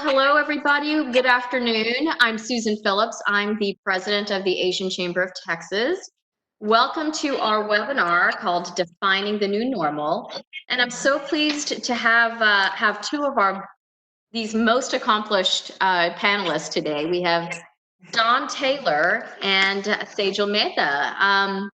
hello, everybody. Good afternoon. I'm Susan Phillips. I'm the president of the Asian Chamber of Texas. Welcome to our webinar called Defining the New Normal. And I'm so pleased to have two of these most accomplished panelists today. We have Don Taylor and Sejal Mehta.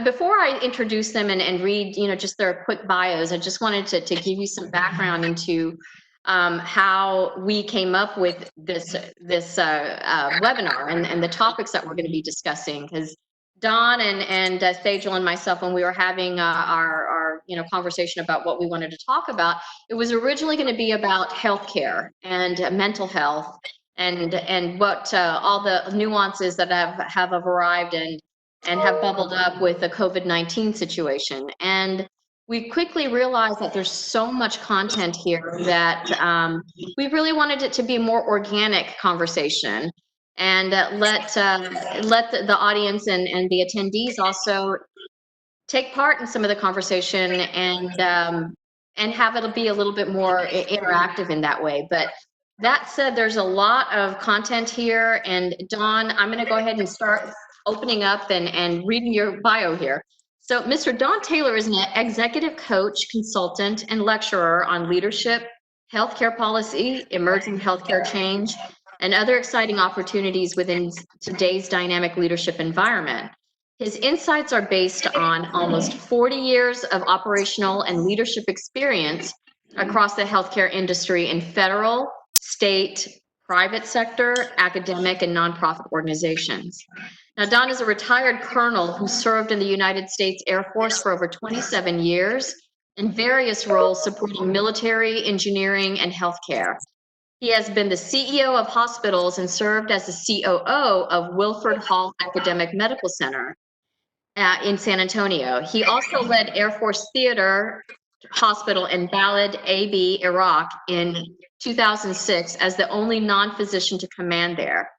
Before I introduce them and read, just their quick bios, I just wanted to give you some background into how we came up with this webinar and the topics that we're going to be discussing. Because Don and Sejal and myself, when we were having our conversation about what we wanted to talk about, it was originally going to be about healthcare and mental health and what all the nuances that have arrived and have bubbled up with the COVID-19 situation. And we quickly realized that there's so much content here that we really wanted it to be a more organic conversation and let the audience and the attendees also take part in some of the conversation and have it be a little bit more interactive in that way. But that said, there's a lot of content here, and Don, I'm going to go ahead and start opening up and reading your bio here. So Mr. Don Taylor is an executive coach, consultant, and lecturer on leadership, healthcare policy, emerging healthcare change, and other exciting opportunities within today's dynamic leadership environment. His insights are based on almost 40 years of operational and leadership experience across the healthcare industry in federal, state, private sector, academic, and nonprofit organizations. Now, Don is a retired colonel who served in the United States Air Force for over 27 years in various roles supporting military, engineering, and healthcare. He has been the CEO of hospitals and served as the COO of Wilford Hall Academic Medical Center in San Antonio. He also led Air Force Theater Hospital in Balad, AB, Iraq in 2006 as the only non-physician to command there.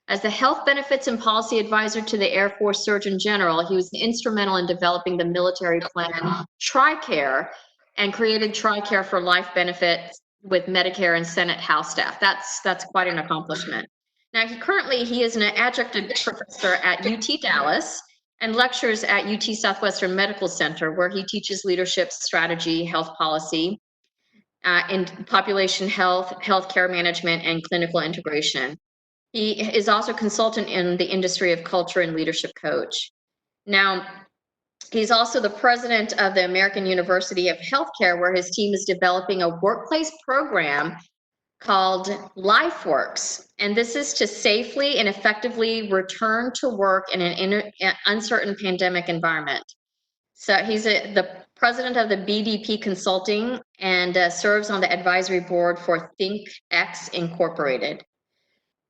As the health benefits and policy advisor to the Air Force Surgeon General, he was instrumental in developing the military plan TRICARE and created TRICARE for life benefits with Medicare and Senate House staff. That's quite an accomplishment. Now, he is an adjunct professor at UT Dallas and lectures at UT Southwestern Medical Center, where he teaches leadership, strategy, health policy, in population health, healthcare management, and clinical integration. He is also a consultant in the industry of culture and leadership coach. Now, he's also the president of the American University of Healthcare, where his team is developing a workplace program called LifeWorks. And this is to safely and effectively return to work in an uncertain pandemic environment. So he's the president of the BDP Consulting and serves on the advisory board for ThinkX Incorporated.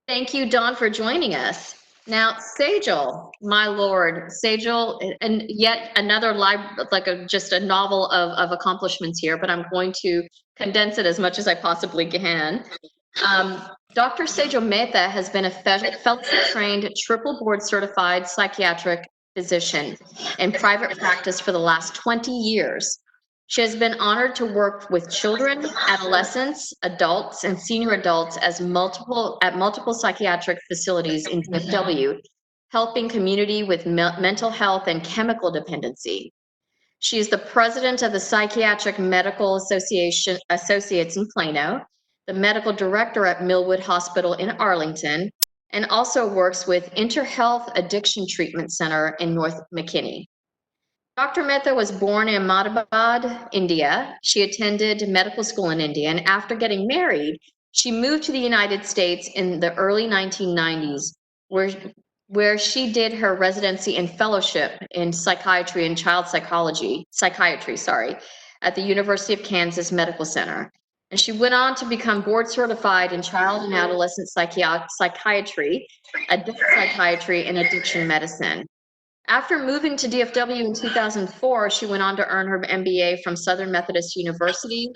Thank you, Don, for joining us. Now, Sejal, my lord, Sejal, and yet another just a novel of accomplishments here, but I'm going to condense it as much as I possibly can. Dr. Sejal Mehta has been a fellowship-trained, triple board-certified psychiatric physician in private practice for the last 20 years. She has been honored to work with children, adolescents, adults, and senior adults at multiple psychiatric facilities in DFW, helping community with mental health and chemical dependency. She is the president of the Psychiatric Medical Associates in Plano, the medical director at Millwood Hospital in Arlington, and also works with InterHealth Addiction Treatment Center in North McKinney. Dr. Mehta was born in Ahmedabad, India. She attended medical school in India, and after getting married, she moved to the United States in the early 1990s, where she did her residency and fellowship in psychiatry and child psychiatry, at the University of Kansas Medical Center. And she went on to become board certified in child and adolescent psychiatry, adult psychiatry, and addiction medicine. After moving to DFW in 2004, she went on to earn her MBA from Southern Methodist University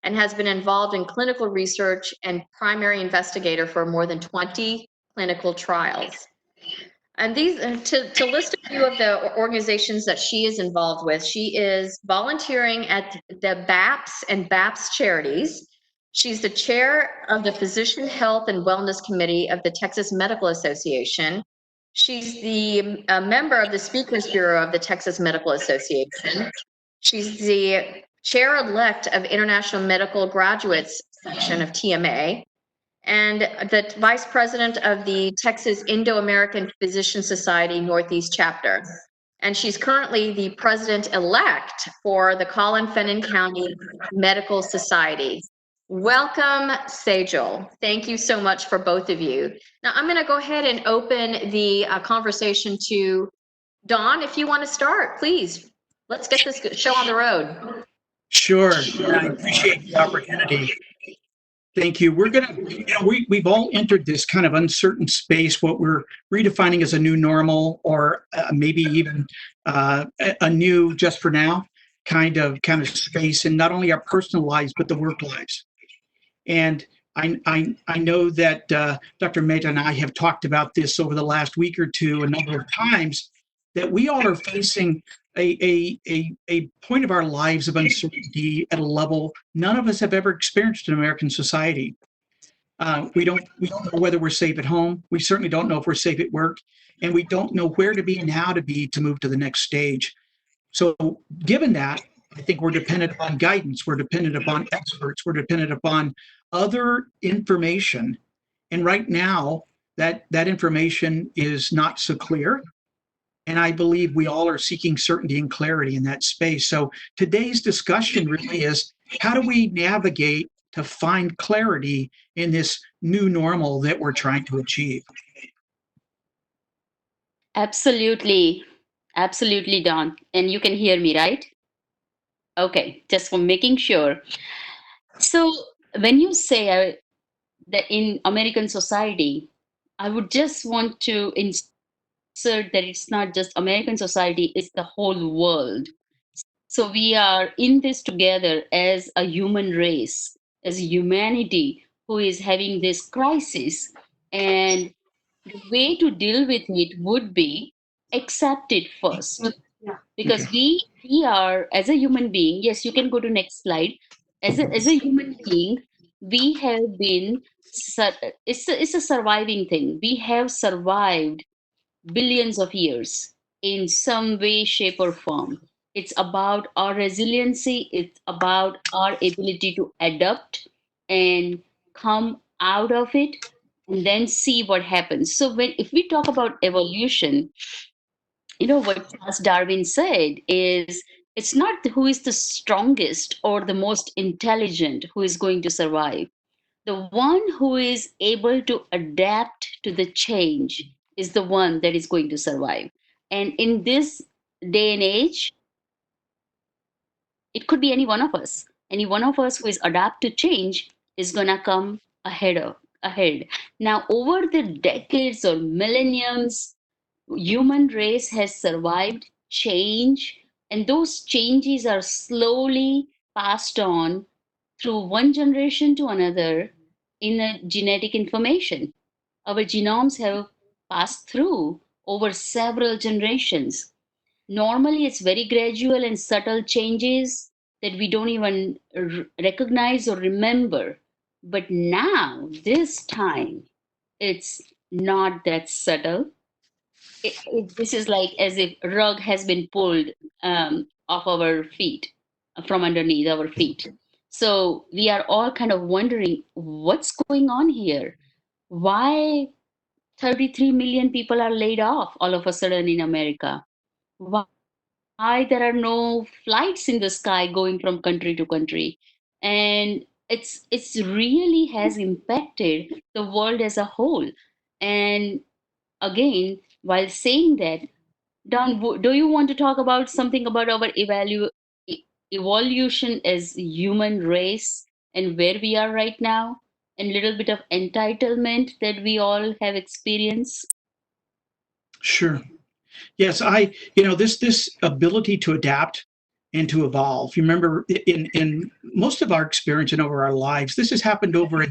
and has been involved in clinical research and primary investigator for more than 20 clinical trials. And these, to list a few of the organizations that she is involved with, she is volunteering at the BAPS and BAPS charities, She's the chair of the Physician Health and Wellness Committee of the Texas Medical Association. She's the member of the Speakers Bureau of the Texas Medical Association. She's the chair-elect of International Medical Graduates section of TMA, and the vice president of the Texas Indo-American Physician Society Northeast chapter. And she's currently the president-elect for the Collin Fenton County Medical Society. Welcome, Sejal. Thank you so much for both of you. Now, I'm going to go ahead and open the conversation to Dawn. If you want to start, please. Let's get this show on the road. Sure. I appreciate the opportunity. Thank you. We're going to, we've all entered this kind of uncertain space, what we're redefining as a new normal, or maybe even a new just for now kind of space in not only our personal lives, but the work lives. And I know that Dr. Mehta and I have talked about this over the last week or two a number of times, that we all are facing a point of our lives of uncertainty at a level none of us have ever experienced in American society. We don't know whether we're safe at home. We certainly don't know if we're safe at work, and we don't know where to be and how to be to move to the next stage. So given that, I think we're dependent upon guidance. We're dependent upon experts. We're dependent upon other information. And right now, that information is not so clear. And I believe we all are seeking certainty and clarity in that space. So today's discussion really is, how do we navigate to find clarity in this new normal that we're trying to achieve? Absolutely. Absolutely, Don. And you can hear me, right? Okay, just for making sure. So when you say that in American society, I would just want to insert that it's not just American society, it's the whole world. So we are in this together as a human race, as humanity who is having this crisis. And the way to deal with it would be accept it first, because Okay. we are, as a human being, yes, you can go to next slide. As a human being, we have been it's a surviving thing. We have survived billions of years in some way, shape, or form. It's about our resiliency, it's about our ability to adapt and come out of it and then see what happens. So when if we talk about evolution, what Charles Darwin said is, it's not who is the strongest or the most intelligent who is going to survive. The one who is able to adapt to the change is the one that is going to survive. And in this day and age, it could be any one of us. Any one of us who is adapt to change is gonna come ahead. Now, over the decades or millenniums, human race has survived change, and those changes are slowly passed on through one generation to another in a genetic information. Our genomes have passed through over several generations. Normally, it's very gradual and subtle changes that we don't even recognize or remember. But now, this time, it's not that subtle. This is like as if rug has been pulled off our feet, from underneath our feet. So we are all kind of wondering what's going on here. Why 33 million people are laid off all of a sudden in America? Why there are no flights in the sky going from country to country? And it's really has impacted the world as a whole. And again, while saying that, Don, do you want to talk about something about our evolution as human race and where we are right now, and a little bit of entitlement that we all have experienced? Sure. Yes, this ability to adapt and to evolve. You remember, in most of our experience and over our lives, this has happened over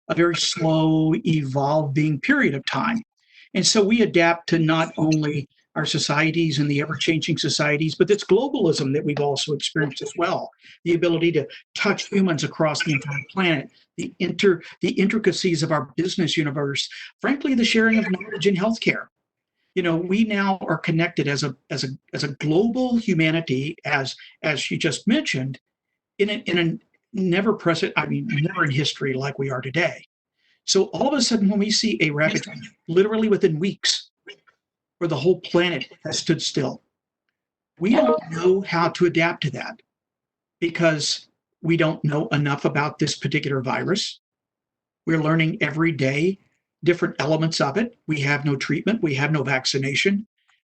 a very slow, evolving period of time. And so we adapt to not only our societies and the ever-changing societies, but it's globalism that we've also experienced as well. The ability to touch humans across the entire planet, the intricacies of our business universe, frankly, the sharing of knowledge in healthcare. We now are connected as a global humanity, as you just mentioned, in a never in history like we are today. So all of a sudden, when we see a rapid change, literally within weeks, where the whole planet has stood still, we don't know how to adapt to that because we don't know enough about this particular virus. We're learning every day different elements of it. We have no treatment. We have no vaccination.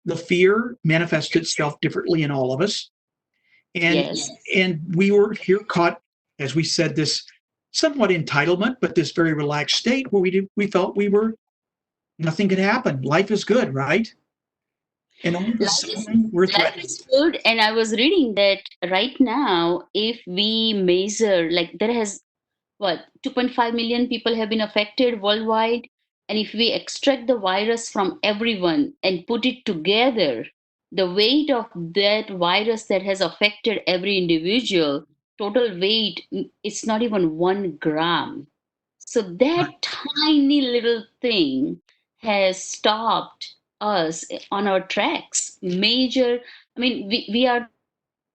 The fear manifests itself differently in all of us. And we were here caught, as we said, this somewhat entitlement, but this very relaxed state where we felt nothing could happen. Life is good, right? And all of a sudden, we're threatened. Life is good. And I was reading that right now, if we measure, like there has, 2.5 million people have been affected worldwide. And if we extract the virus from everyone and put it together, the weight of that virus that has affected every individual, total weight, it's not even 1 gram. So that tiny little thing has stopped us on our tracks. We are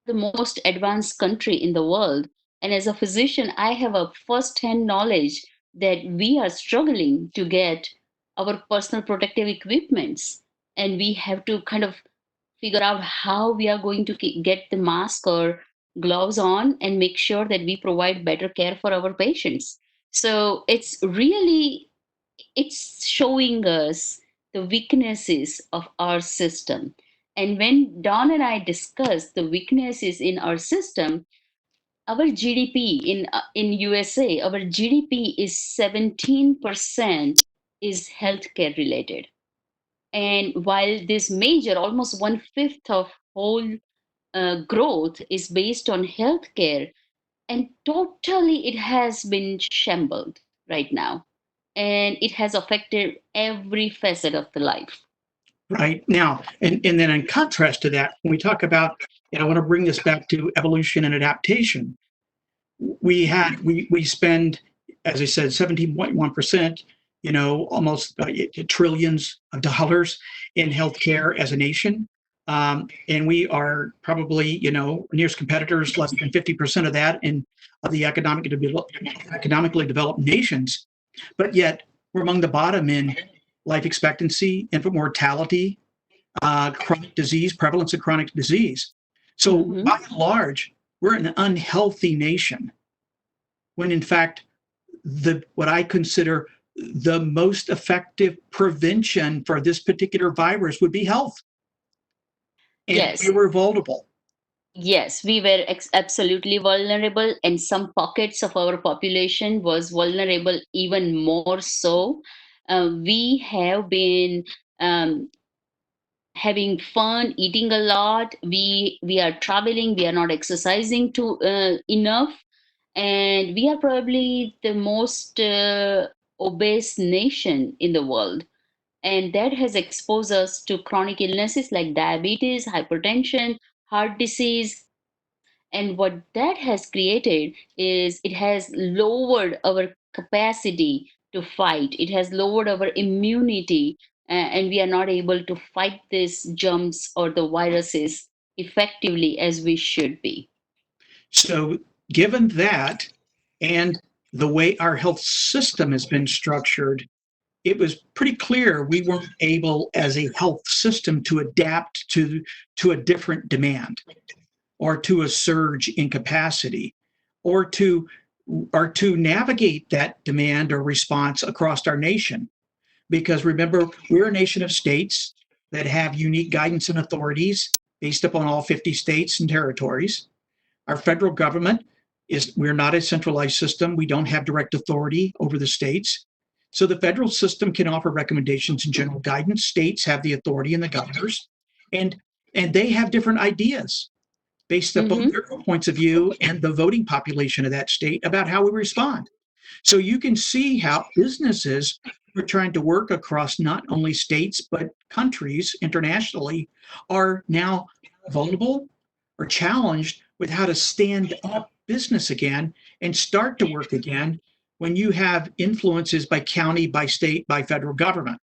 the most advanced country in the world. And as a physician, I have a first-hand knowledge that we are struggling to get our personal protective equipments. And we have to kind of figure out how we are going to get the mask or gloves on and make sure that we provide better care for our patients. So it's showing us the weaknesses of our system. And when Don and I discussed the weaknesses in our system, our GDP in USA, our GDP is 17% is healthcare related. And while this major, almost 1/5 of whole growth is based on healthcare, and totally it has been shambled right now. And it has affected every facet of the life. Right now, and then in contrast to that, when we talk about, and I want to bring this back to evolution and adaptation, we spend, as I said, 17.1%, almost trillions of dollars in healthcare as a nation. And we are probably, nearest competitors, less than 50% of that of the economically developed nations. But yet we're among the bottom in life expectancy, infant mortality, chronic disease, prevalence of chronic disease. So by and large, we're an unhealthy nation, when in fact, what I consider the most effective prevention for this particular virus would be health. And we were vulnerable. Yes, we were absolutely vulnerable, and some pockets of our population was vulnerable even more so. We have been having fun, eating a lot. We are traveling. We are not exercising too enough, and we are probably the most obese nation in the world. And that has exposed us to chronic illnesses like diabetes, hypertension, heart disease. And what that has created is it has lowered our capacity to fight, it has lowered our immunity, and we are not able to fight these germs or the viruses effectively as we should be. So, given that and the way our health system has been structured, it was pretty clear we weren't able as a health system to adapt to a different demand, or to a surge in capacity, or to navigate that demand or response across our nation. Because remember, we're a nation of states that have unique guidance and authorities based upon all 50 states and territories. Our federal government we're not a centralized system. We don't have direct authority over the states. So the federal system can offer recommendations and general guidance. States have the authority and the governors, and they have different ideas based upon their points of view and the voting population of that state about how we respond. So you can see how businesses we're trying to work across not only states, but countries internationally are now vulnerable or challenged with how to stand up business again and start to work again when you have influences by county, by state, by federal government.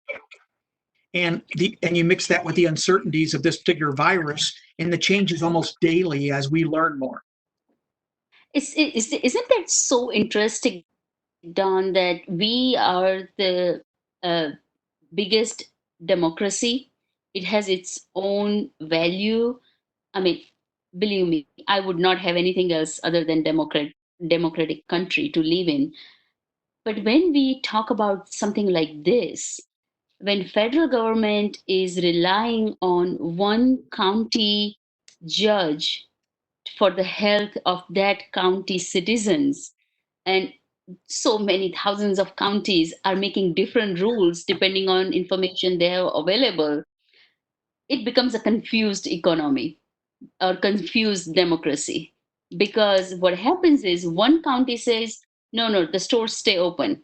And you mix that with the uncertainties of this particular virus and the changes almost daily as we learn more. Isn't that so interesting, Don, that we are the biggest democracy? It has its own value. I mean, believe me, I would not have anything else other than democratic country to live in. But when we talk about something like this, when federal government is relying on one county judge for the health of that county citizens, and so many thousands of counties are making different rules depending on information they have available, it becomes a confused economy or confused democracy. Because what happens is one county says, no, no, the stores stay open.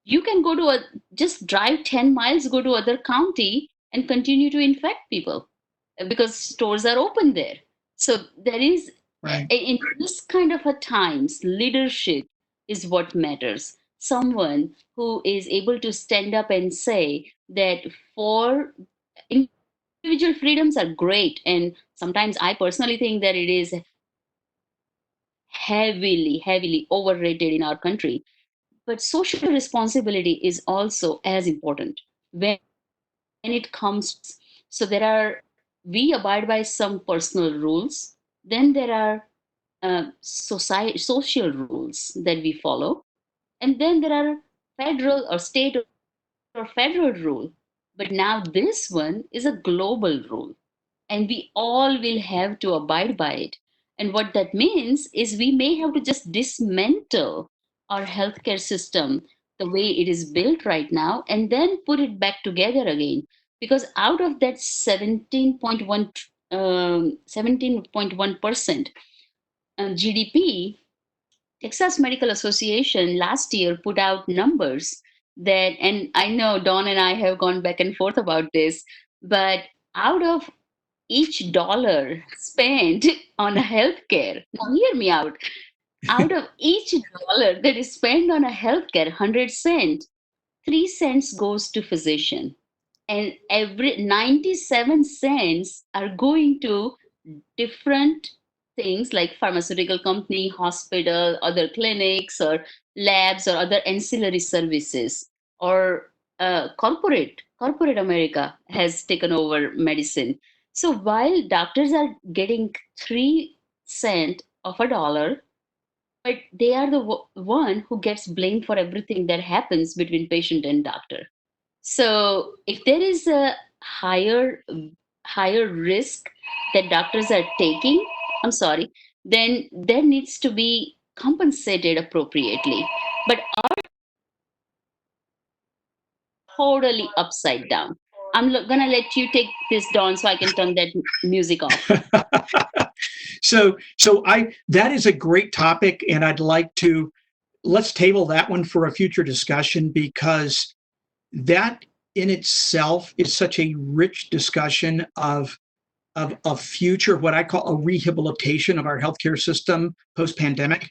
You can go to just drive 10 miles, go to other county and continue to infect people because stores are open there. So there is, Right. in this kind of a times, leadership is what matters. Someone who is able to stand up and say that for individual freedoms are great, and sometimes I personally think that it is heavily overrated in our country, but social responsibility is also as important when it comes. So there are, we abide by some personal rules, then there are social rules that we follow, and then there are federal or state or federal rule. But now this one is a global rule, and we all will have to abide by it. And what that means is we may have to just dismantle our healthcare system the way it is built right now and then put it back together again. Because out of that 17.1% GDP, Texas Medical Association last year put out numbers that, and I know Don and I have gone back and forth about this, but out of each dollar spent on healthcare, now hear me out of each dollar that is spent on a healthcare, 100 cents, 3 cents goes to physician. And every 97 cents are going to different things like pharmaceutical company, hospital, other clinics or labs or other ancillary services, or corporate America has taken over medicine. So while doctors are getting 3 cent of a dollar, but they are the one who gets blamed for everything that happens between patient and doctor. So if there is a higher risk that doctors are taking, I'm sorry, then there needs to be compensated appropriately. But totally upside down. I'm gonna let you take this, Dawn, so I can turn that music off. So that is a great topic, and I'd like to let's table that one for a future discussion, because that in itself is such a rich discussion of future, what I call a rehabilitation of our healthcare system post-pandemic,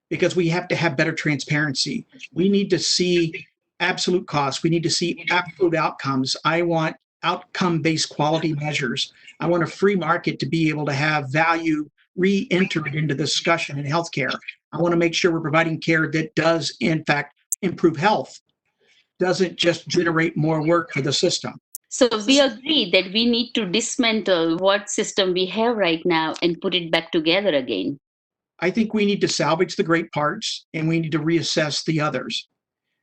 because we have to have better transparency. We need to see absolute costs. We need to see absolute outcomes. I want outcome-based quality measures. I want a free market to be able to have value re-entered into the discussion in healthcare. I want to make sure we're providing care that does, in fact, improve health, doesn't just generate more work for the system. So we agree that we need to dismantle what system we have right now and put it back together again. I think we need to salvage the great parts and we need to reassess the others,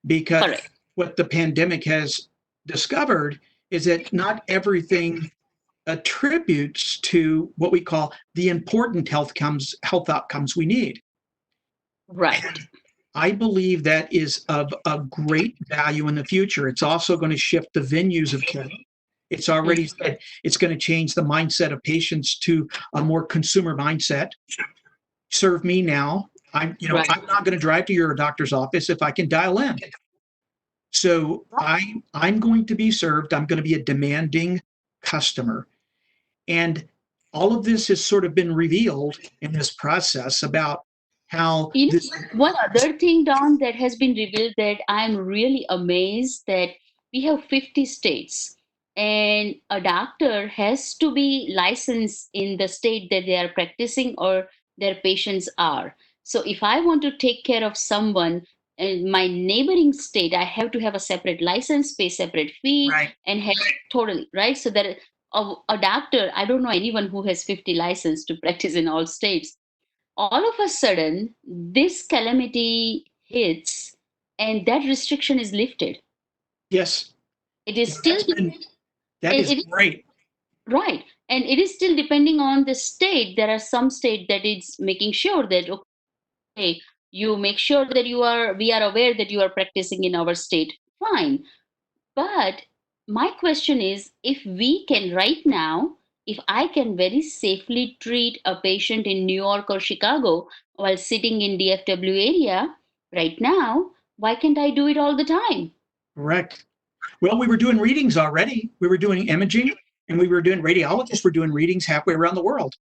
because Correct. what the pandemic has discovered is that not everything attributes to what we call the important health outcomes we need. Right. And I believe that is of great value in the future. It's also going to shift the venues of care. It's already said it's going to change the mindset of patients to a more consumer mindset. Serve me now. I'm not going to drive to your doctor's office if I can dial in. So I'm going to be served. I'm going to be a demanding customer. And all of this has sort of been revealed in this process about how You know, this. one other thing, Don, that has been revealed that I'm really amazed that we have 50 states and a doctor has to be licensed in the state that they are practicing or their patients are. So if I want to take care of someone in my neighboring state, I have to have a separate license, pay separate fee, Right. and have totally right. So that a doctor, I don't know anyone who has 50 license to practice in all states. All of a sudden this calamity hits and that restriction is lifted. Yes. It is Well, still that is it is great. right, and it is still depending on the state. There are some state that is making sure that okay, you make sure that we are aware that you are practicing in our state, fine. But my question is, if we can right now, if I can very safely treat a patient in New York or Chicago while sitting in DFW area right now, why can't I do it all the time? Correct. Well, we were doing readings already. We were doing imaging, and we were doing radiologists were doing readings halfway around the world.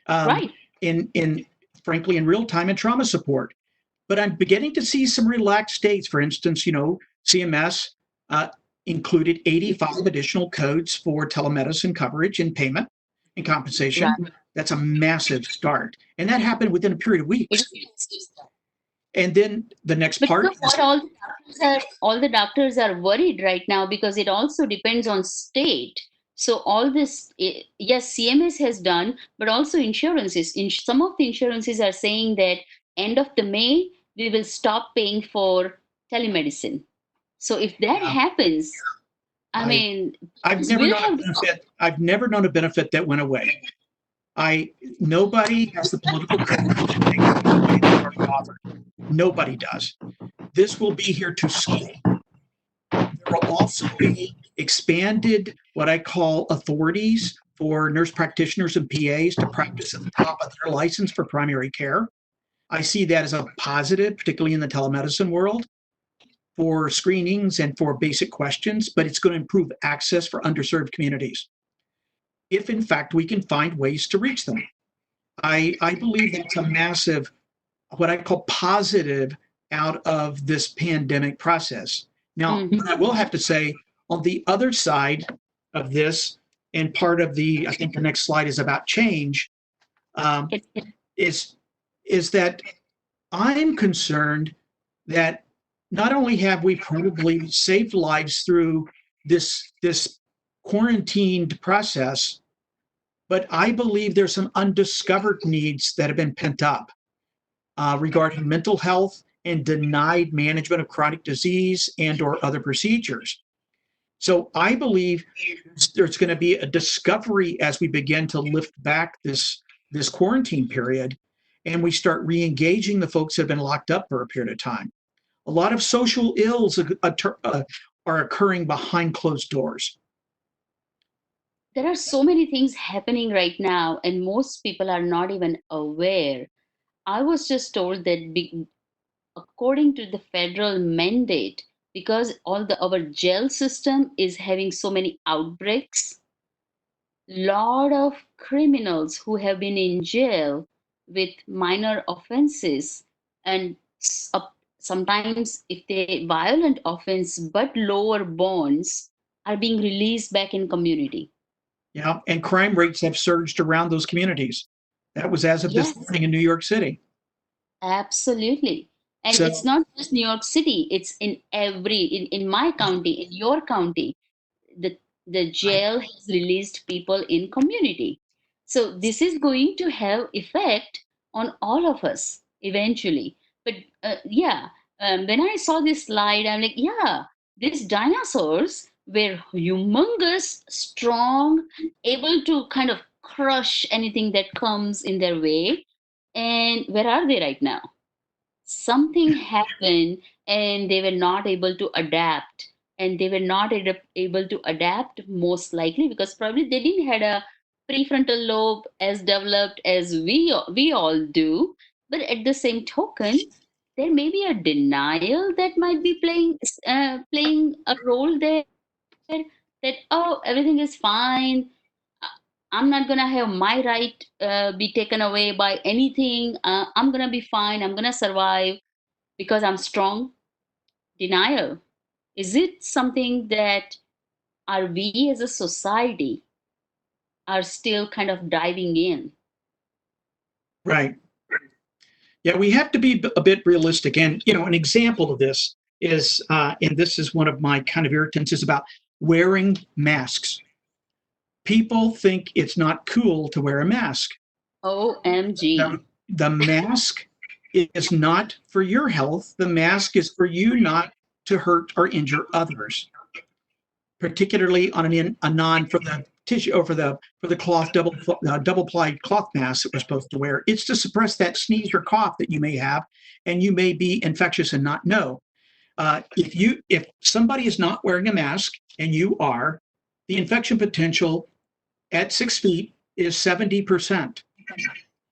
Um, Right. in frankly in real time in trauma support. But I'm beginning to see some relaxed states. For instance, CMS uh, included 85 additional codes for telemedicine coverage and payment and compensation. Right. That's a massive start, and that happened within a period of It weeks. is. And then the next But you part know what? is All the doctors are worried right now because it also depends on state. So all this, yes, CMS has done, but also insurances. Some of the insurances are saying that end of the May we will stop paying for telemedicine. So if that yeah, happens, I I mean, I've this never will known a have. benefit. I've never known a benefit that went away. Nobody has the political courage to take something away that's already offered. Nobody does. This will be here to stay. There will also be expanded, what I call authorities for nurse practitioners and PAs to practice at the top of their license for primary care. I see that as a positive, particularly in the telemedicine world, for screenings and for basic questions, but it's going to improve access for underserved communities if, in fact, we can find ways to reach them. I believe that's a massive, what I call positive out of this pandemic process. Now, Mhm. I will have to say, on the other side of this, and part of I think the next slide is about change, um, is is that I'm concerned that not only have we probably saved lives through this quarantined process, but I believe there's some undiscovered needs that have been pent up regarding mental health and denied management of chronic disease and or other procedures. So I believe there's going to be a discovery as we begin to lift back this quarantine period and we start re-engaging the folks that have been locked up for a period of time. A lot of social ills are occurring behind closed doors. There are so many things happening right now, and most people are not even aware. I was just told that according to the federal mandate, because our jail system is having so many outbreaks, lot of criminals who have been in jail with minor offenses and sometimes if they violent offense but lower bonds are being released back in community. Yeah, and crime rates have surged around those communities. That was as of this Yes, morning in New York City. absolutely. And it's So, not just New York City, it's in my county, in your county. The the I, jail has released people in community. So this is going to have effect on all of us eventually. But yeah, when I saw this slide, I'm like, yeah, these dinosaurs were humongous, strong, able to kind of crush anything that comes in their way. And where are they right now? Something happened and they were not able to adapt, and they were not able to adapt most likely because probably they didn't had a prefrontal lobe as developed as we all do. But at the same token, there may be a denial that might be playing a role there, that, oh, everything is fine. Uh, I'm not gonna have my right be taken away by anything. I'm gonna be fine. I'm gonna survive because I'm strong. Denial. Is it something that are we as a society are still kind of diving in? Right. Yeah, we have to be a bit realistic. And, an example of this is, and this is one of my kind of irritants, is about wearing masks. People think it's not cool to wear a mask. OMG. The mask is not for your health. The mask is for you not to hurt or injure others, particularly on a non for the tissue or for the cloth double ply cloth mask that we're supposed to wear. It's to suppress that sneeze or cough that you may have, and you may be infectious and not know. If somebody is not wearing a mask and you are, the infection potential at 6 feet is 70%.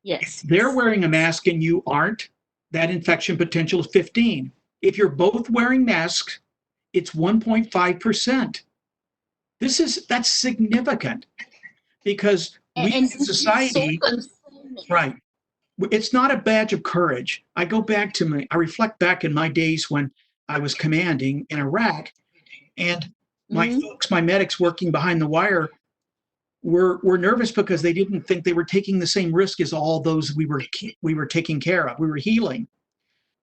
Yes. If they're wearing a mask and you aren't, that infection potential is 15. If you're both wearing masks, it's 1.5%. That's significant, because we And in society, right? It's not a badge of courage. I reflect back in my days when I was commanding in Iraq, and my medics working behind the wire were nervous because they didn't think they were taking the same risk as all those we were taking care of. We were healing.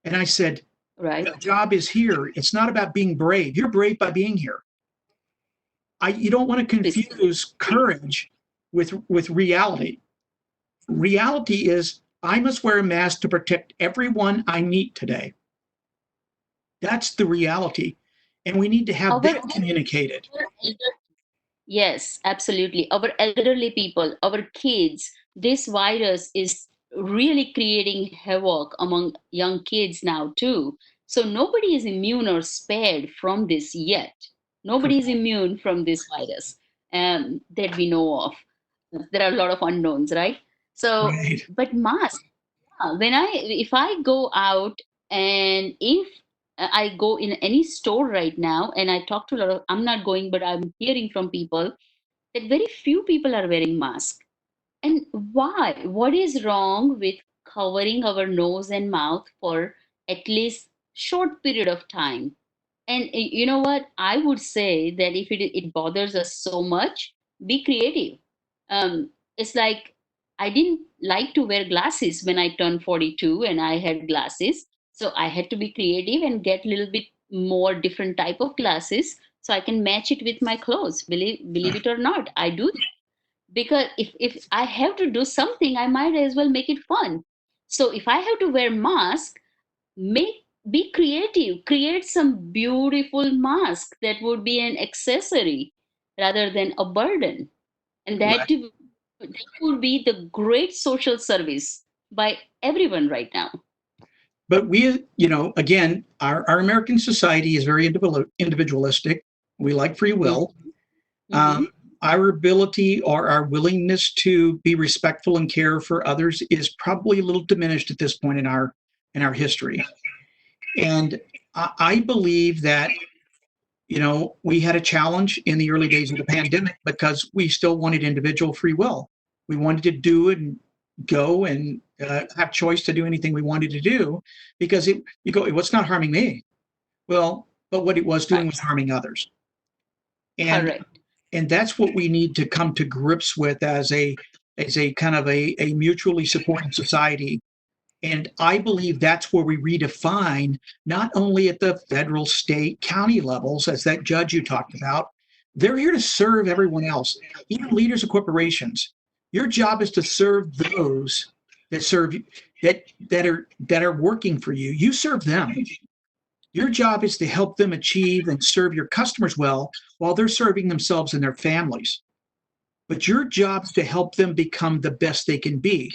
And I said, right. The job is here. It's not about being brave. You're brave by being here. You don't want to confuse courage with reality. Reality is, I must wear a mask to protect everyone I meet today. That's the reality. And we need to have that communicated. Yes, absolutely. Our elderly people, our kids, this virus is really creating havoc among young kids now, too. So nobody is immune or spared from this yet. Nobody is immune from this virus that we know of. There are a lot of unknowns, right? So, Right. but mask, if I go out, and if I go in any store right now and I talk to a lot of, I'm not going, but I'm hearing from people that very few people are wearing masks. And why? What is wrong with covering our nose and mouth for at least short period of time? And you know what? I would say that if it bothers us so much, be creative. It's like I didn't like to wear glasses when I turned 42 and I had glasses. So I had to be creative and get a little bit more different type of glasses so I can match it with my clothes. Believe it or not, I do that. Because if I have to do something, I might as well make it fun. So if I have to wear mask, be creative, create some beautiful mask that would be an accessory rather than a burden, and that would be the great social service by everyone right now. But we, again, our American society is very individualistic. We like free will. Mm-hmm. Our ability or our willingness to be respectful and care for others is probably a little diminished at this point in our history. And I believe that, we had a challenge in the early days of the pandemic because we still wanted individual free will. We wanted to do it and go and have choice to do anything we wanted to do, because it was not harming me. Well, but what it was doing was harming others. And Correct. And that's what we need to come to grips with as a kind of a mutually supporting society. And I believe that's where we redefine, not only at the federal, state, county levels, as that judge you talked about. They're here to serve everyone else, even leaders of corporations. Your job is to serve those that serve you, that are working for you. You serve them. Your job is to help them achieve and serve your customers well while they're serving themselves and their families. But your job is to help them become the best they can be.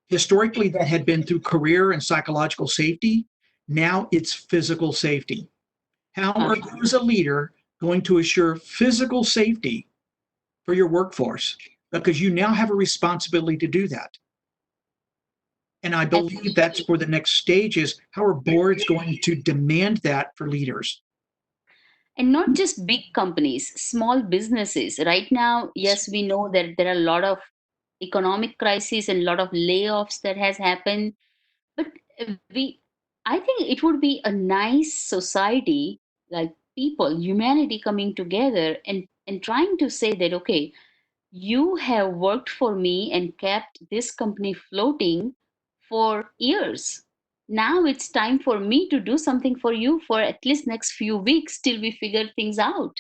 Historically, that had been through career and psychological safety. Now it's physical safety. How are you as a leader going to assure physical safety for your workforce? Because you now have a responsibility to do that. And I believe that's where the next stage is. How are boards going to demand that for leaders? And not just big companies, small businesses. Right now, yes, we know that there are a lot of economic crises and a lot of layoffs that has happened. But we, I think it would be a nice society, like people, humanity coming together and trying to say that, okay, you have worked for me and kept this company floating for years. Now it's time for me to do something for you for at least next few weeks till we figure things out.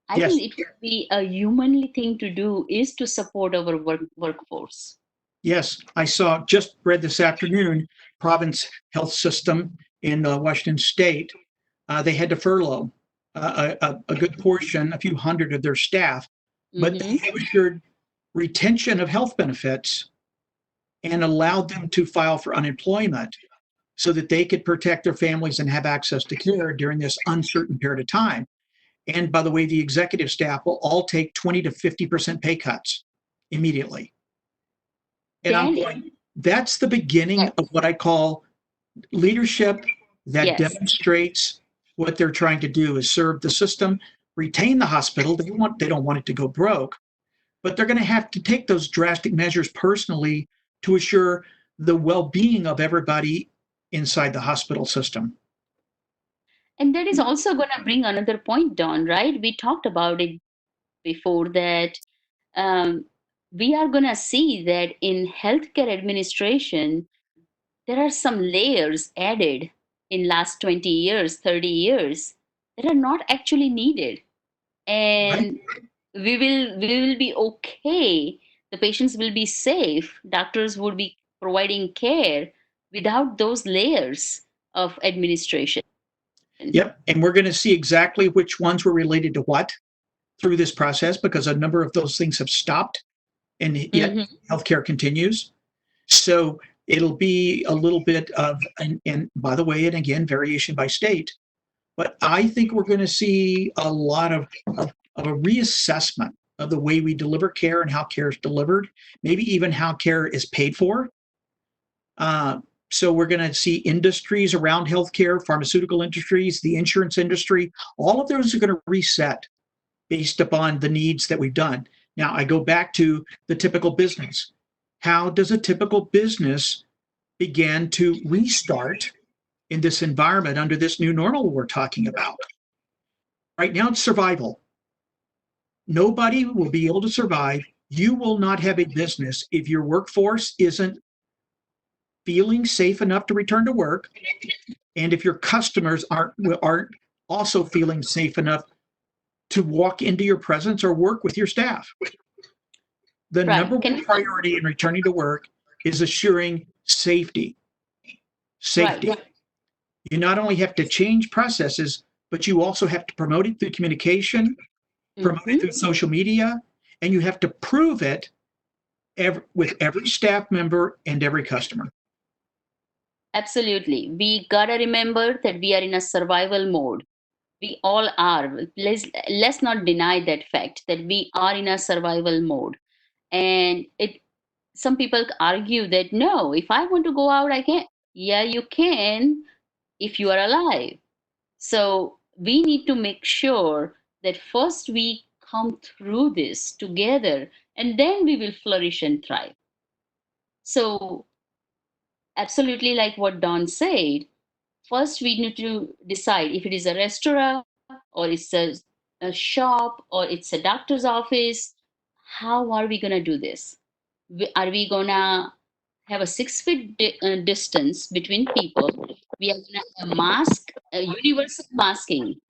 I Yes, think it would be a humanly thing to do is to support our workforce. yes. I just read this afternoon, Province Health System in Washington State, they had to furlough a good portion, a few hundred of their staff, but Hmm. they assured retention of health benefits and allowed them to file for unemployment so that they could protect their families and have access to care during this uncertain period of time. And by the way, the executive staff will all take 20 to 50% pay cuts immediately. And I'm Can going, that's the beginning of what I call leadership that yes. demonstrates what they're trying to do is serve the system, retain the hospital. They don't want it to go broke, but they're going to have to take those drastic measures personally to assure the well-being of everybody inside the hospital system. And that is also going to bring another point, Don, right? We talked about it before that um, we are going to see that in healthcare administration, there are some layers added in last 20 years, 30 years that are not actually needed. Right? And we will be okay. The patients will be safe. Doctors would be providing care without those layers of administration. Yep. And we're going to see exactly which ones were related to what through this process because a number of those things have stopped and yet Mhm. healthcare continues. So it'll be a little bit of, and by the way, and again, variation by state. But I think we're going to see a lot of a reassessment of the way we deliver care and how care is delivered, maybe even how care is paid for. Uh, so we're going to see industries around healthcare, pharmaceutical industries, the insurance industry, all of those are going to reset based upon the needs that we've done. Now, I go back to the typical business. How does a typical business begin to restart in this environment under this new normal we're talking about? Right now, it's survival. Nobody will be able to survive. You will not have a business if your workforce isn't feeling safe enough to return to work, and if your customers aren't also feeling safe enough to walk into your presence or work with your staff. The Right. number Can one you? priority in returning to work is assuring safety. Right. Safety. You not only have to change processes, but you also have to promote it through communication, promote it Mhm. through social media, and you have to prove it with every staff member and every customer. Absolutely. We gotta remember that we are in a survival mode. We all are. Let's not deny that fact that we are in a survival mode. And it some people argue that no, if I want to go out, I can. Yeah, you can if you are alive. So we need to make sure that first we come through this together and then we will flourish and thrive. So absolutely like what Don said, first we need to decide if it is a restaurant or it's a shop or it's a doctor's office. How are we going to do this? Are we going to have a 6 feet distance between people? We are going to have a mask, a universal masking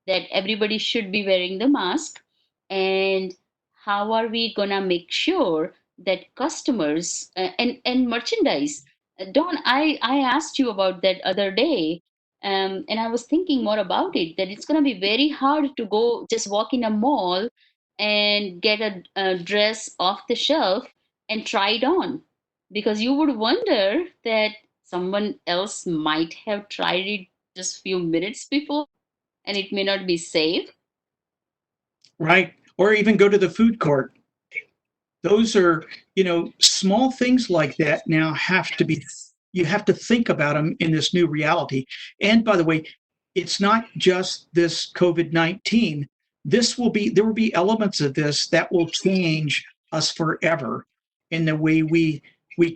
that everybody should be wearing the mask. And how are we going to make sure that customers and merchandise? Don, I asked you about that other day, and I was thinking more about it, that it's going to be very hard to go just walk in a mall and get a dress off the shelf and try it on, because you would wonder that someone else might have tried it just few minutes before and it may not be safe. Right? Or even go to the food court. Those are, small things like that now have to be you have to think about them in this new reality. And by the way, it's not just this COVID-19. There will be elements of this that will change us forever in the way we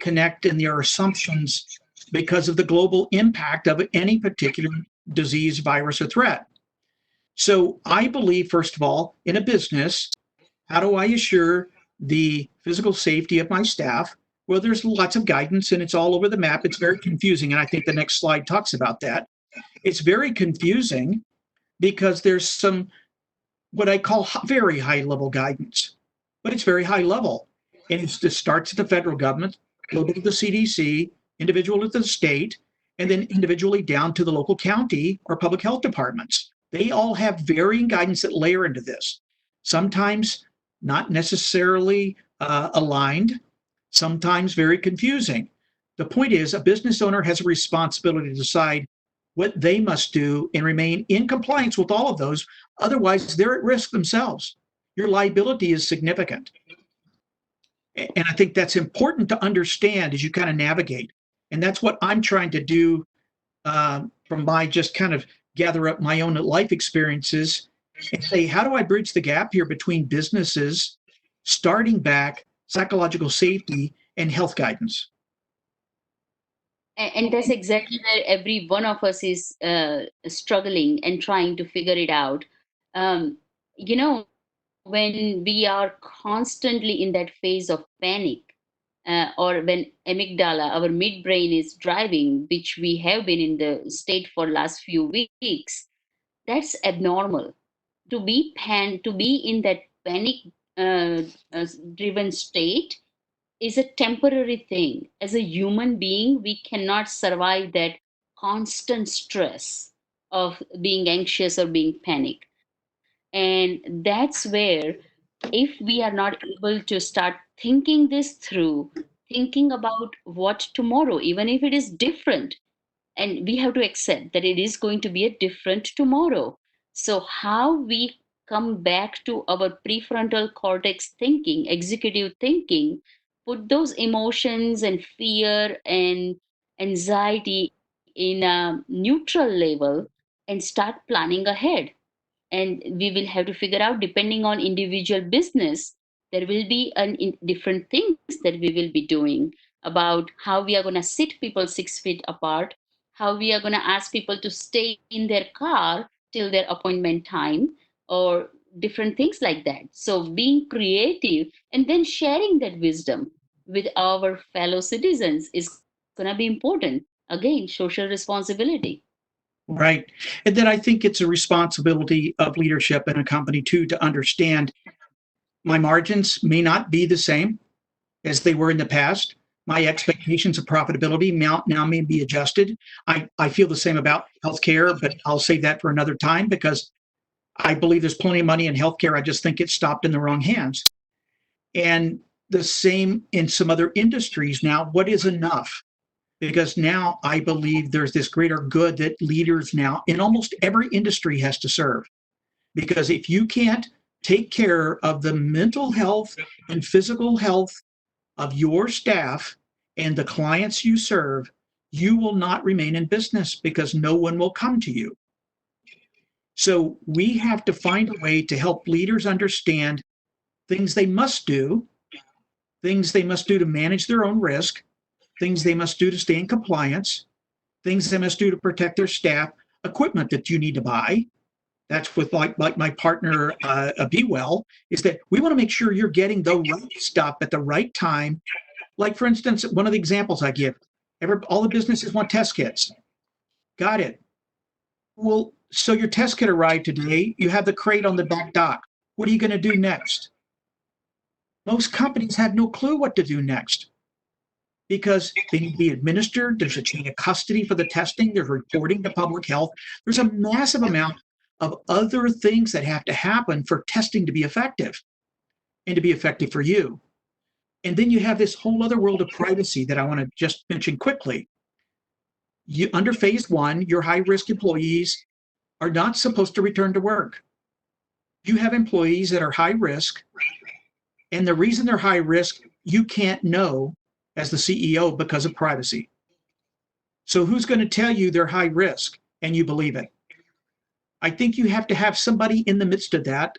connect and their assumptions because of the global impact of any particular disease, virus, or threat. So I believe, first of all, in a business, how do I assure the physical safety of my staff? Well, there's lots of guidance and it's all over the map. It's very confusing. And I think the next slide talks about that. It's very confusing because there's some what I call very high level guidance, but it's very high level. And it starts at the federal government, global to the CDC, individual to the state, and then individually down to the local county or public health departments. They all have varying guidance that layer into this. Sometimes not necessarily aligned, sometimes very confusing. The point is, a business owner has a responsibility to decide what they must do and remain in compliance with all of those. Otherwise, they're at risk themselves. Your liability is significant. And I think that's important to understand as you kind of navigate. And that's what I'm trying to do from my just kind of gather up my own life experiences and say, how do I bridge the gap here between businesses, starting back, psychological safety, and health guidance? And that's exactly where every one of us is struggling and trying to figure it out. Um, you know, when we are constantly in that phase of panic, or when amygdala, our midbrain, is driving, which we have been in the state for last few weeks, that's abnormal. To be in that panic driven state is a temporary thing. As a human being, we cannot survive that constant stress of being anxious or being panicked. And that's where, if we are not able to start thinking this through, thinking about what tomorrow, even if it is different, and we have to accept that it is going to be a different tomorrow. So how we come back to our prefrontal cortex thinking, executive thinking, put those emotions and fear and anxiety in a neutral level and start planning ahead. And we will have to figure out, depending on individual business, there will be different things that we will be doing about how we are going to sit people 6 feet apart, how we are going to ask people to stay in their car till their appointment time, or different things like that. So being creative and then sharing that wisdom with our fellow citizens is going to be important. Again, social responsibility. Right. And then I think it's a responsibility of leadership in a company too to understand my margins may not be the same as they were in the past. My expectations of profitability now may be adjusted. I feel the same about healthcare, but I'll save that for another time because I believe there's plenty of money in healthcare. I just think it's stopped in the wrong hands. And the same in some other industries now. What is enough? Because now I believe there's this greater good that leaders now in almost every industry has to serve. Because if you can't take care of the mental health and physical health of your staff and the clients you serve, you will not remain in business because no one will come to you. So we have to find a way to help leaders understand things they must do, things they must do to manage their own risk, things they must do to stay in compliance, things they must do to protect their staff, equipment that you need to buy. That's with like my partner, Be Well, is that we want to make sure you're getting the right stuff at the right time. Like, for instance, one of the examples I give, all the businesses want test kits. Got it. Well, so your test kit arrived today. You have the crate on the back dock. What are you going to do next? Most companies have no clue what to do next because they need to be administered. There's a chain of custody for the testing. There's reporting to public health. There's a massive amount of other things that have to happen for testing to be effective and to be effective for you. And then you have this whole other world of privacy that I want to just mention quickly. Under phase one, your high-risk employees are not supposed to return to work. You have employees that are high risk, and the reason they're high risk, you can't know as the CEO because of privacy. So who's going to tell you they're high risk and you believe it? I think you have to have somebody in the midst of that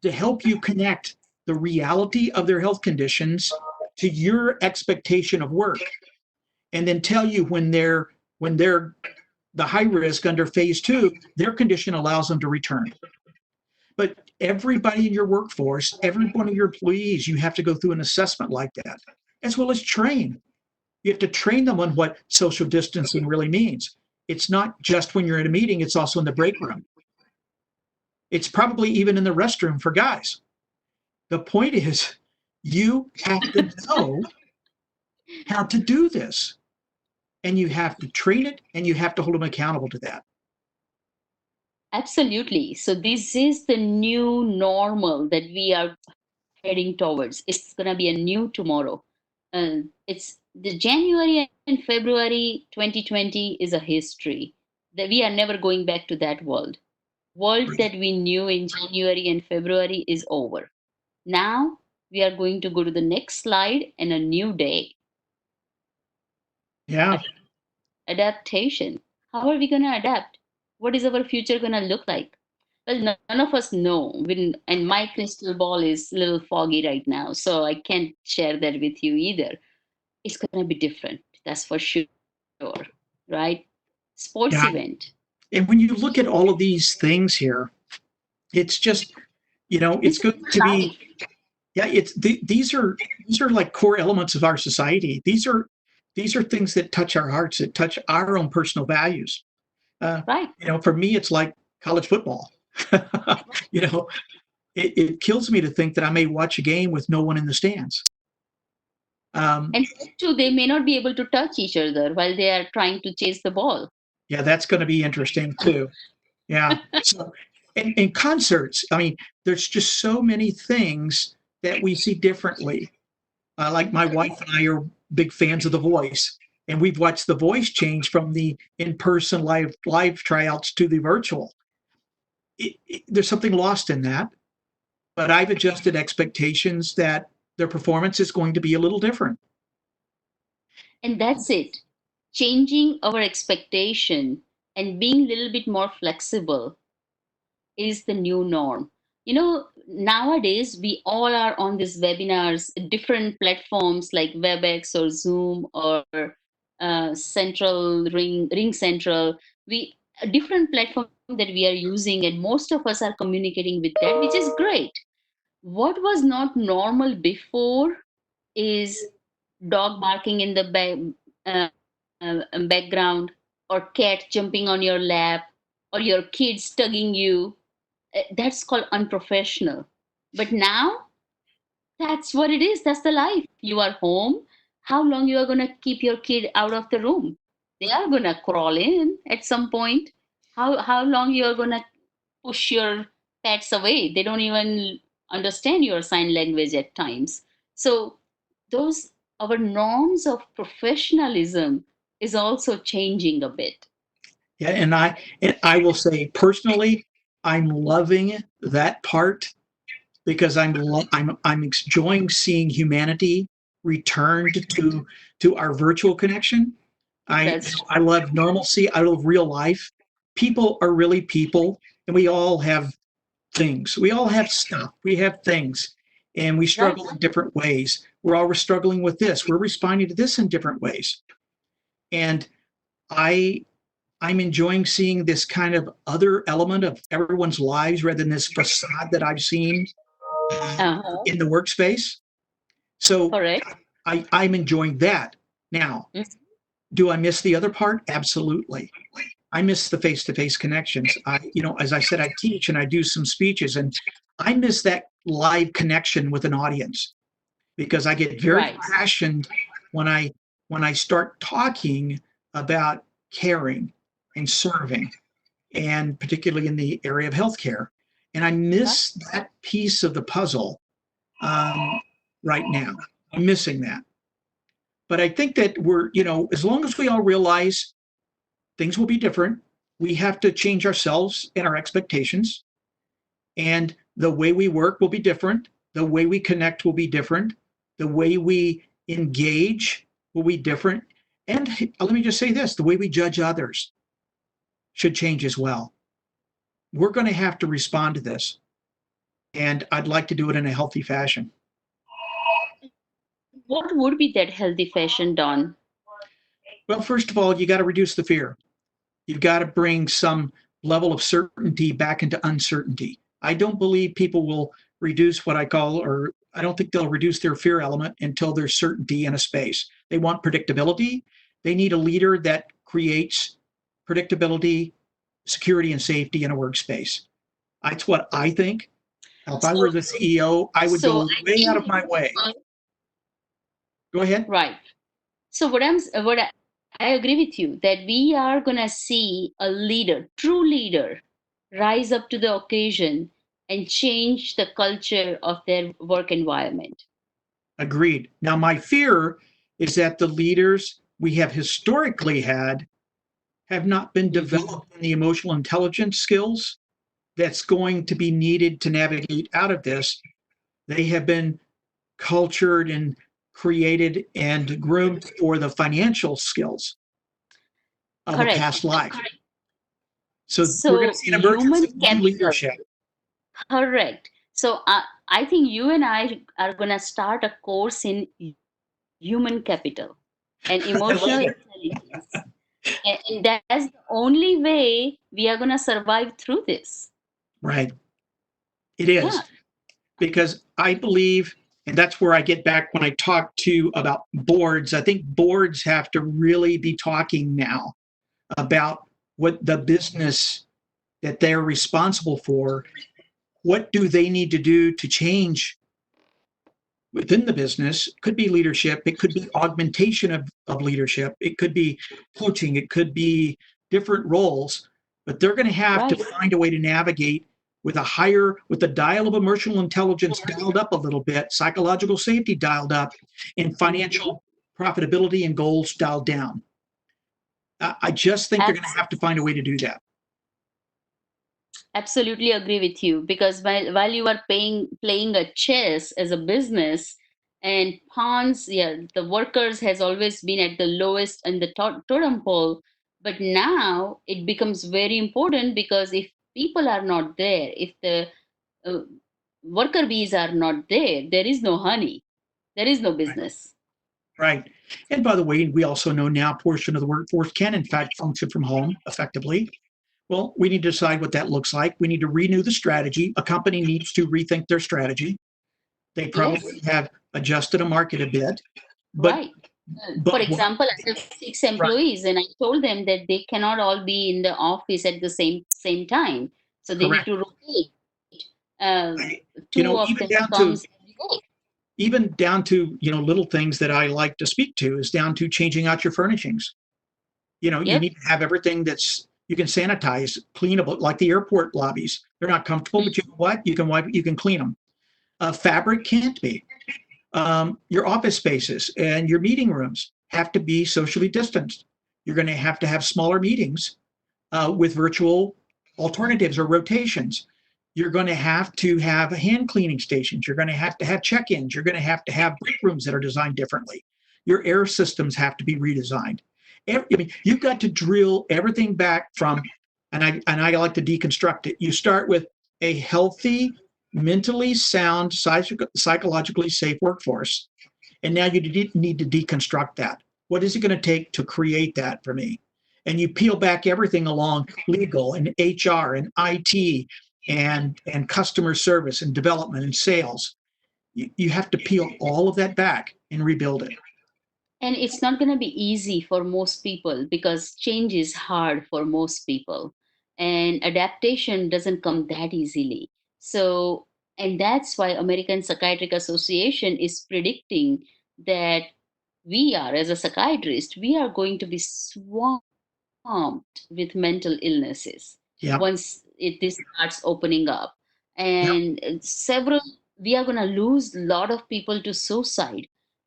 to help you connect the reality of their health conditions to your expectation of work, and then tell you when they're the high risk under phase 2, their condition allows them to return. But everybody in your workforce, every one of your employees, you have to go through an assessment like that, as well as train. You have to train them on what social distancing really means. It's not just when you're in a meeting, it's also in the break room. It's probably even in the restroom for guys. The point is, you have to know how to do this, and you have to train it, and you have to hold them accountable to that. Absolutely. So this is the new normal that we are heading towards. It's going to be a new tomorrow. It's the January and February 2020 is a history that we are never going back to that world. World that we knew in January and February is over. Now we are going to go to the next slide and a new day. Yeah. Adaptation. How are we going to adapt? What is our future going to look like? Well, none of us know. And my crystal ball is a little foggy right now, so I can't share that with you either. It's going to be different. That's for sure. Right? Sports Yeah. event. And when you look at all of these things here, it's just, it's good to be, yeah, these are like core elements of our society. These are things that touch our hearts, that touch our own personal values. Right. For me, it's like college football. It kills me to think that I may watch a game with no one in the stands. And too, they may not be able to touch each other while they are trying to chase the ball. Yeah, that's going to be interesting too. Yeah. So, and concerts, I mean, there's just so many things that we see differently. Like my wife and I are big fans of The Voice, and we've watched The Voice change from the in-person live tryouts to the virtual. There's something lost in that, but I've adjusted expectations that their performance is going to be a little different. And that's it. Changing our expectation and being a little bit more flexible is the new norm. Nowadays we all are on these webinars, different platforms like WebEx or Zoom or Central Ring Central. We a different platform that we are using, and most of us are communicating with that, which is great. What was not normal before is dog barking in the background, or cat jumping on your lap, or your kids tugging you. That's called unprofessional. But now that's what it is. That's the life. You are home. How long you are going to keep your kid out of the room? They are going to crawl in at some point. How long you are going to push your pets away? They don't even understand your sign language at times. So those our norms of professionalism is also changing a bit. Yeah, and I will say personally, I'm loving that part because I'm enjoying seeing humanity returned to our virtual connection. I love normalcy. I love real life. People are really people, and we all have things. We all have stuff. We have things, and we struggle in different ways. We're all struggling with this. We're responding to this in different ways, and I'm enjoying seeing this kind of other element of everyone's lives rather than this facade that I've seen in the workspace. So I'm enjoying that. Now, do I miss the other part? Absolutely. I miss the face-to-face connections. As I said, I teach and I do some speeches, and I miss that live connection with an audience because I get very passionate when I start talking about caring and serving, and particularly in the area of healthcare. And I miss that piece of the puzzle right now. I'm missing that. But I think that we're, as long as we all realize things will be different, we have to change ourselves and our expectations. And the way we work will be different. The way we connect will be different. The way we engage will be different. And let me just say this, the way we judge others should change as well. We're going to have to respond to this. And I'd like to do it in a healthy fashion. What would be that healthy fashion, Don? Well, first of all, you got to reduce the fear. You've got to bring some level of certainty back into uncertainty. I don't believe people will reduce what I call, or I don't think they'll reduce their fear element until there's certainty in a space. They want predictability. They need a leader that creates predictability, security, and safety in a workspace. That's what I think. If I were the CEO, I would go way out of my way. Go ahead. Right. So what I agree with you that we are gonna see a leader, true leader, rise up to the occasion and change the culture of their work environment. Agreed. Now, my fear is that the leaders we have historically had have not been developed in the emotional intelligence skills that's going to be needed to navigate out of this. They have been cultured and created and groomed for the financial skills of Correct. a past life. Correct. So we're going to see an emergence of new leadership. Correct. So I think you and I are going to start a course in human capital and emotional intelligence. And that's the only way we are going to survive through this. Right. It is. Yeah. Because I believe, and that's where I get back when I talk to about boards, I think boards have to really be talking now about what the business that they're responsible for, what do they need to do to change within the business. It could be leadership, it could be augmentation of leadership, it could be coaching, it could be different roles, but they're going to have to find a way to navigate with the dial of emotional intelligence dialed up a little bit, psychological safety dialed up, and financial profitability and goals dialed down. I just think they're going to have to find a way to do that. Absolutely agree with you, because while you are playing a chess as a business, and pawns, the workers has always been at the lowest in the totem pole, but now it becomes very important, because if people are not there, if the worker bees are not there, there is no honey, there is no business. Right. And by the way, we also know now a portion of the workforce can in fact function from home effectively. Well, we need to decide what that looks like. We need to renew the strategy. A company needs to rethink their strategy. They probably have adjusted a market a bit. But for example, I have 6 employees, and I told them that they cannot all be in the office at the same time. So they need to rotate. Two of them comes every day. Even down to, little things that I like to speak to is down to changing out your furnishings. You need to have everything you can sanitize, cleanable, like the airport lobbies. They're not comfortable, but you know what? You can clean them. Fabric can't be. Your office spaces and your meeting rooms have to be socially distanced. You're going to have smaller meetings with virtual alternatives or rotations. You're going to have hand cleaning stations. You're going to have check-ins. You're going to have break rooms that are designed differently. Your air systems have to be redesigned. You've got to drill everything back from, and I like to deconstruct it. You start with a healthy, mentally sound, psychologically safe workforce, and now you need to deconstruct that. What is it going to take to create that for me? And you peel back everything along legal and HR and IT and customer service and development and sales. You have to peel all of that back and rebuild it. And it's not going to be easy for most people, because change is hard for most people. And adaptation doesn't come that easily. So, and that's why American Psychiatric Association is predicting that we are, as a psychiatrist, we are going to be swamped with mental illnesses once this starts opening up. And we are going to lose a lot of people to suicide.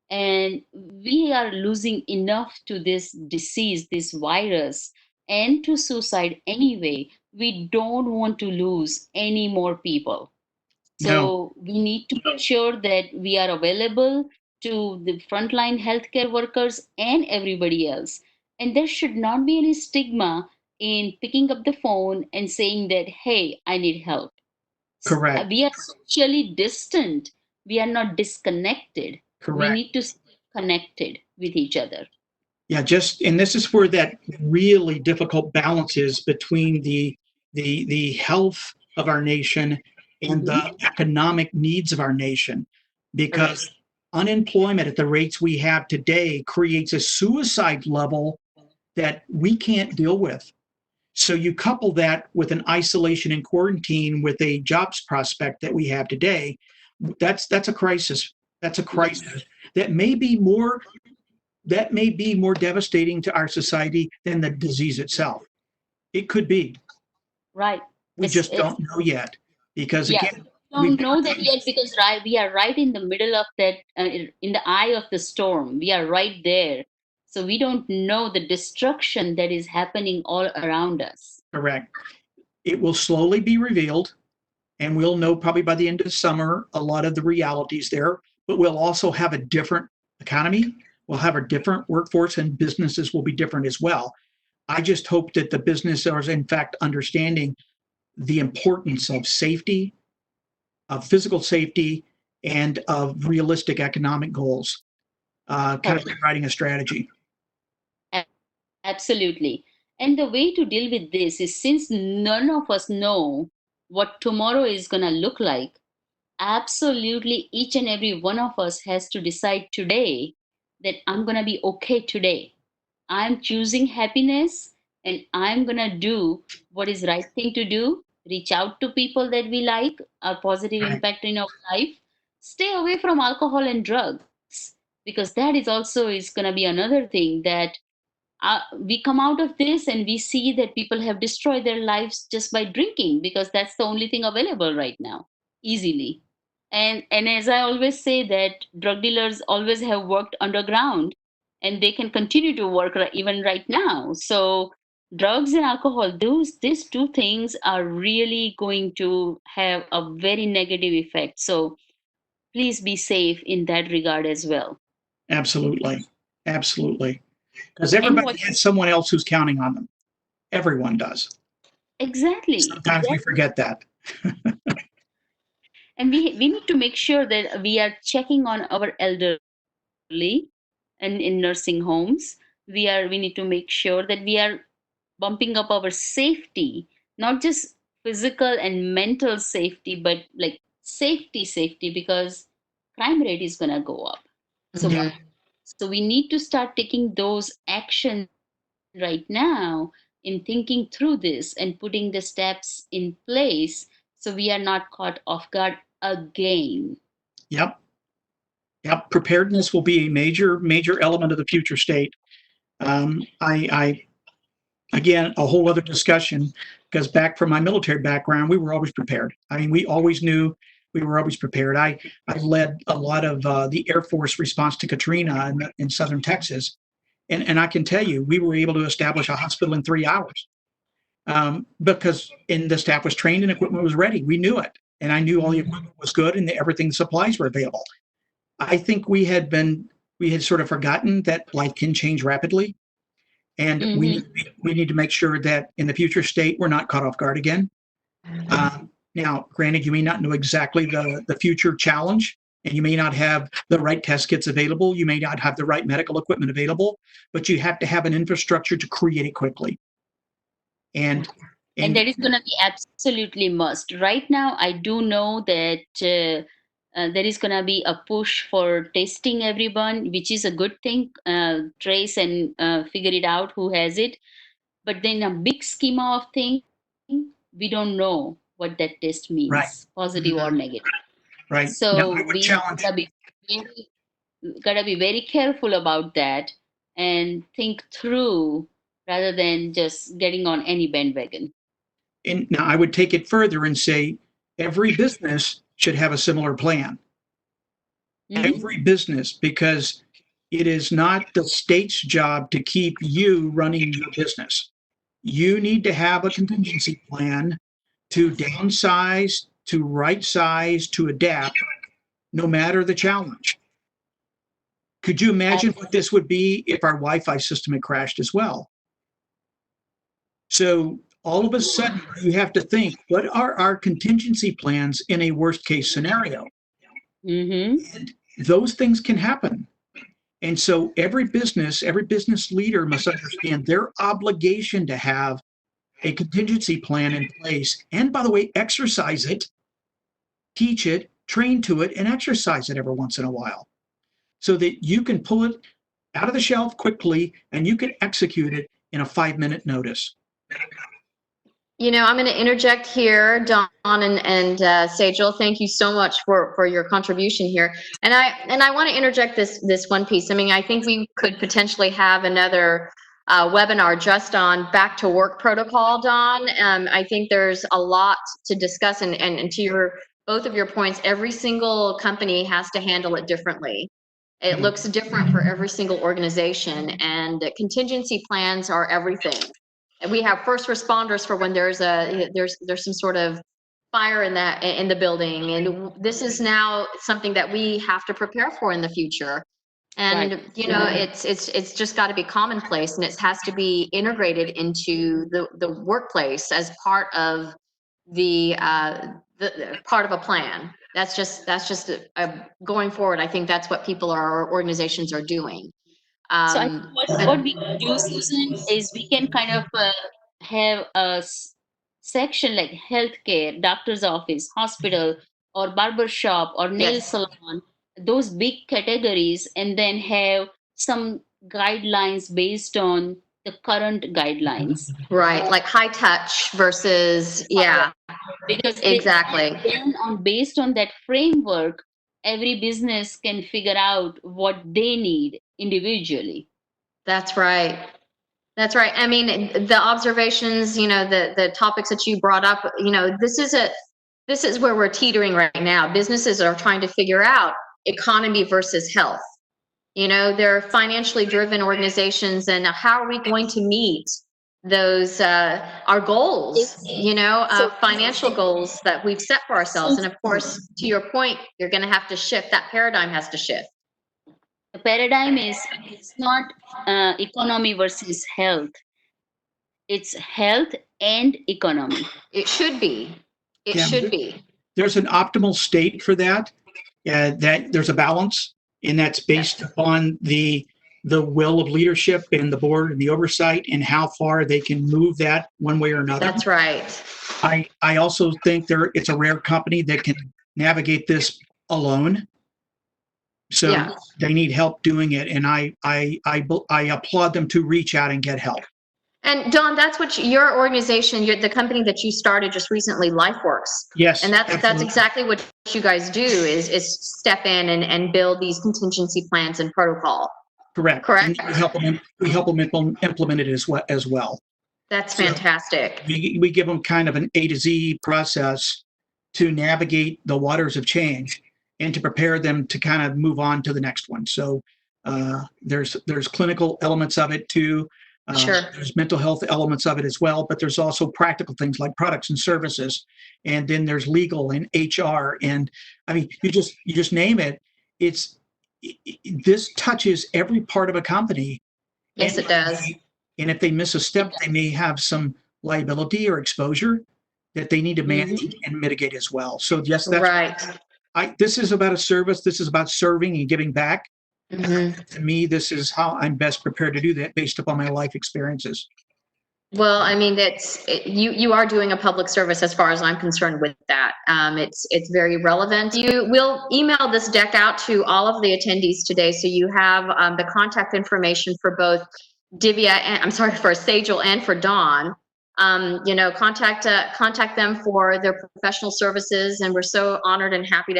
And we are losing enough to this disease, this virus, and to suicide anyway. We don't want to lose any more people. So we need to make sure that we are available to the frontline healthcare workers and everybody else. And there should not be any stigma in picking up the phone and saying that, hey, I need help. Correct. We are socially distant. We are not disconnected. We Correct. need to stay connected with each other. Yeah, and this is where that really difficult balance is between the health of our nation and the economic needs of our nation, because Correct. unemployment at the rates we have today creates a suicide level that we can't deal with. So you couple that with an isolation and quarantine with a jobs prospect that we have today, that's a crisis. That's a crisis that may be more devastating to our society than the disease itself. It could be. Right. We just don't know yet, because yeah. again, We don't know that yet because we are right in the middle of that, in the eye of the storm. We are right there. So we don't know the destruction that is happening all around us. correct. It will slowly be revealed, and we'll know probably by the end of summer a lot of the realities there, but we'll also have a different economy. We'll have a different workforce, and businesses will be different as well. I just hope that the business are in fact understanding the importance of safety, of physical safety, and of realistic economic goals, kind of rewriting a strategy. Absolutely. And the way to deal with this is, since none of us know what tomorrow is going to look like, absolutely each and every one of us has to decide today that I'm going to be okay today. I'm choosing happiness, and I'm going to do what is right thing to do. Reach out to people that we like, a positive Right. impact in our life. Stay away from alcohol and drugs, because that is also is going to be another thing that we come out of this and we see that people have destroyed their lives just by drinking, because that's the only thing available right now, easily. And as I always say, that drug dealers always have worked underground, and they can continue to work even right now. So drugs and alcohol, these two things are really going to have a very negative effect. So please be safe in that regard as well. Absolutely. Absolutely. Because And everybody what has someone else who's counting on them. Everyone does. exactly, Sometimes we forget that. and we need to make sure that we are checking on our elderly and in nursing homes. We need to make sure that we are bumping up our safety, not just physical and mental safety, but like safety, because crime rate is going to go up. So Yeah. so we need to start taking those actions right now in thinking through this and putting the steps in place, so we are not caught off guard again. Yep. Yep. Preparedness will be a major element of the future state. I again, a whole other discussion, because back from my military background, we were always prepared. I mean, we always knew we were always prepared. I led a lot of the Air Force response to Katrina in southern Texas, and I can tell you, we were able to establish a hospital in 3 hours, because the staff was trained and equipment was ready. We knew it, and I knew all the equipment was good and everything, the supplies were available. I think we had sort of forgotten that life can change rapidly, and Mhm. we need to make sure that in the future state we're not caught off guard again. Now, granted, you may not know exactly the future challenge, and you may not have the right test kits available. You may not have the right medical equipment available, but you have to have an infrastructure to create it quickly. And And and that is going to be absolutely must. Right now, I do know that there is going to be a push for testing everyone, which is a good thing. Trace and figure it out who has it. But then a big schema of thing, we don't know what that test right, means, positive or negative. right. Now, So I would we challenge. gotta be very careful about that and think through rather than just getting on any bandwagon. And now I would take it further and say every business should have a similar plan. Mhm. Every business, because it is not the state's job to keep you running your business. You need to have a contingency plan to downsize, to right size, to adapt, no matter the challenge. Could you imagine what this would be if our Wi-Fi system had crashed as well? So all of a sudden, you have to think, what are our contingency plans in a worst case scenario? And those things can happen. And so every business leader must understand their obligation to have a contingency plan in place. And by the way, exercise it, teach it, train to it, and exercise it every once in a while so that you can pull it out of the shelf quickly and you can execute it in a 5-minute notice. I'm going to interject here, Don and Sejal. Thank you so much for your contribution here. And I want to interject this one piece. I mean, I think we could potentially have another webinar just on back to work protocol, Don. I think there's a lot to discuss, and to both of your points, every single company has to handle it differently. It looks different for every single organization, and contingency plans are everything. And we have first responders for when there's some sort of fire in the building, and this is now something that we have to prepare for in the future. And right. It's just got to be commonplace, and it has to be integrated into the workplace as part of the part of a plan. That's just going forward. I think that's what organizations are doing. So I think what we can do, Susan, is we can kind of have a section like healthcare, doctor's office, hospital, or barber shop, or nail salon, those big categories, and then have some guidelines based on the current guidelines. Right, like high touch versus, because exactly. Based on that framework, every business can figure out what they need individually. That's right. That's right. I mean, the observations, the topics that you brought up, this is where we're teetering right now. Businesses are trying to figure out economy versus health. They're financially driven organizations, and how are we going to meet those our goals, financial goals that we've set for ourselves. And of course, to your point, you're going to have to shift. That paradigm has to shift. The paradigm it's not economy versus health. It's health and economy. It should be. It should be. There's an optimal state for that. That there's a balance, and that's based upon the will of leadership and the board and the oversight, and how far they can move that one way or another. That's right. I also think it's a rare company that can navigate this alone. So they need help doing it, and I applaud them to reach out and get help. And Don, that's what your organization, the company that you started just recently, LifeWorks. Yes, and that's exactly what you guys do is step in and build these contingency plans and protocol. Correct. And we help them implement it as well. That's fantastic. So we give them kind of an A to Z process to navigate the waters of change and to prepare them to kind of move on to the next one. So there's clinical elements of it too. Sure. There's mental health elements of it as well, but there's also practical things like products and services, and then there's legal and HR, and I mean, you just name it. This touches every part of a company. Yes, it does. And if they miss a step, they may have some liability or exposure that they need to manage and mitigate as well. So yes, that's right. This is about a service. This is about serving and giving back. To me, this is how I'm best prepared to do that based upon my life experiences. Well, I mean, you are doing a public service as far as I'm concerned with that. It's very relevant. We'll email this deck out to all of the attendees today, so you have the contact information for both for Sejal and for Dawn. Contact them for their professional services, and we're so honored and happy to have